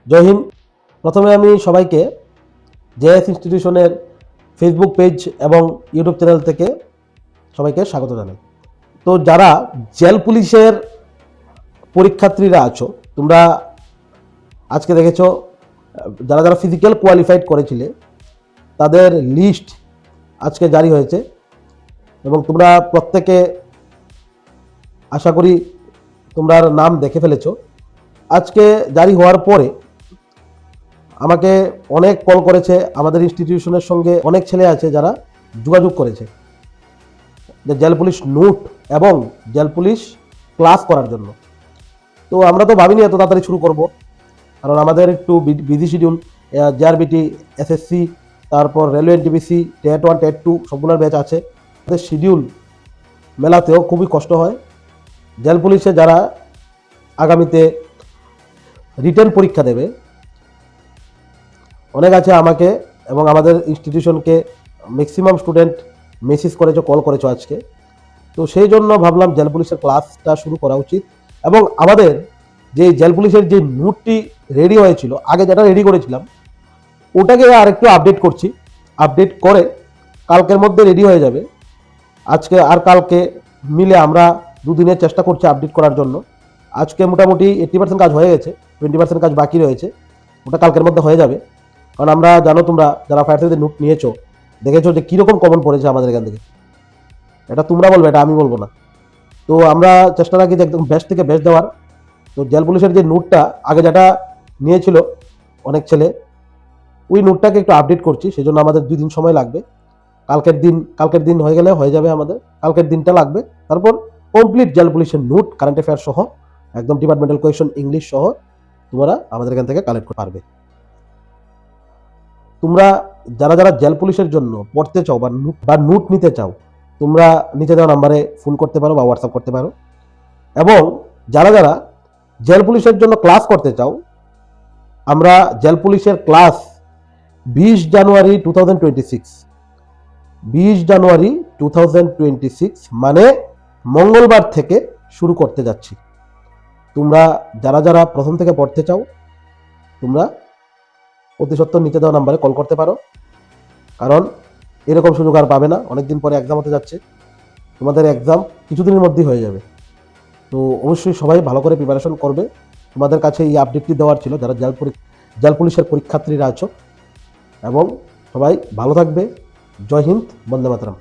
জয় হিন্দ। প্রথমে আমি সবাইকে জেএস ইনস্টিটিউশনের ফেসবুক পেজ এবং ইউটিউব চ্যানেল থেকে সবাইকে স্বাগত জানাই। তো যারা জেল পুলিশের পরীক্ষার্থীরা আছো, তোমরা আজকে দেখেছো যারা যারা ফিজিক্যাল কোয়ালিফাইড করেছিলে তাদের লিস্ট আজকে জারি হয়েছে এবং তোমরা প্রত্যেকে আশা করি তোমরা নাম দেখে ফেলেছো। আজকে জারি হওয়ার পরে আমাকে অনেক কল করেছে, আমাদের ইনস্টিটিউশনের সঙ্গে অনেক ছেলে আছে যারা যোগাযোগ করেছে যে জেল পুলিশ নোট এবং জেল পুলিশ ক্লাস করার জন্য। তো আমরা তো ভাবিনি এত তাড়াতাড়ি শুরু করব, কারণ আমাদের একটু বিজি শিডিউল। জেআরবিটি, এসএসসি, তারপর রেলওয়ে এনটিপিসি, টেট 1 টেট 2 সবগুলোর ব্যাচ আছে। আমাদের শিডিউল মেলাতেও খুবই কষ্ট হয়। জেল পুলিশে যারা আগামীতে রিটেন পরীক্ষা দেবে, অনেক আছে আমাকে এবং আমাদের ইনস্টিটিউশনকে ম্যাক্সিমাম স্টুডেন্ট মেসেজ করেছো, কল করেছো আজকে। তো সেই জন্য ভাবলাম জেল পুলিশের ক্লাসটা শুরু করা উচিত। এবং আমাদের যে জেল পুলিশের যে নোটটি রেডি হয়েছিল, আগে যেটা রেডি করেছিলাম ওটাকে আর একটু আপডেট করছি। আপডেট করে কালকের মধ্যে রেডি হয়ে যাবে। আজকে আর কালকে মিলে আমরা দুদিনের চেষ্টা করছি আপডেট করার জন্য। আজকে মোটামুটি 80% কাজ হয়ে গেছে, 20% কাজ বাকি রয়েছে, ওটা কালকের মধ্যে হয়ে যাবে। কারণ আমরা জানো, তোমরা যারা ফায়ার সার্ভিসের নোট নিয়েছো দেখেছো যে কীরকম কমন পড়েছে আমাদের এখান থেকে। এটা তোমরা বলবে, এটা আমি বলবো না। তো আমরা চেষ্টা রাখি যে একদম বেস্ট থেকে বেস্ট দেওয়ার। তো জেল পুলিশের যে নোটটা আগে যেটা নিয়েছিল অনেক ছেলে, ওই নোটটাকে একটু আপডেট করছি, সেই জন্য আমাদের 2 দিন সময় লাগবে। কালকের দিন হয়ে গেলে হয়ে যাবে আমাদের, কালকের দিনটা লাগবে। তারপর কমপ্লিট জেল পুলিশের নোট, কারেন্ট অ্যাফেয়ার সহ, একদম ডিপার্টমেন্টাল কোয়েশন, ইংলিশ সহ তোমরা আমাদের এখান থেকে কালেক্ট করতে পারবে। তোমরা যারা যারা জেল পুলিশের জন্য পড়তে চাও বা নোট নিতে চাও, তোমরা নিচে দেওয়া নাম্বারে ফোন করতে পারো বা হোয়াটসঅ্যাপ করতে পারো। এবং যারা যারা জেল পুলিশের জন্য ক্লাস করতে চাও, আমরা জেল পুলিশের ক্লাস 20 জানুয়ারি 2026 20 জানুয়ারি 2026 মানে মঙ্গলবার থেকে শুরু করতে যাচ্ছি। তোমরা যারা যারা প্রথম থেকে পড়তে চাও, তোমরা অতি সত্বর নিচে দেওয়া নাম্বারে কল করতে পারো, কারণ এরকম সুযোগ আর পাবে না। অনেকদিন পরে এক্সাম হতে যাচ্ছে, তোমাদের এক্সাম কিছুদিনের মধ্যেই হয়ে যাবে। তো অবশ্যই সবাই ভালো করে প্রিপারেশন করবে। তোমাদের কাছে এই আপডেটটি দেওয়ার ছিল যারা জেল পুলিশের পরীক্ষার্থীরা আছো। এবং সবাই ভালো থাকবে। জয় হিন্দ, বন্দে মাতরম।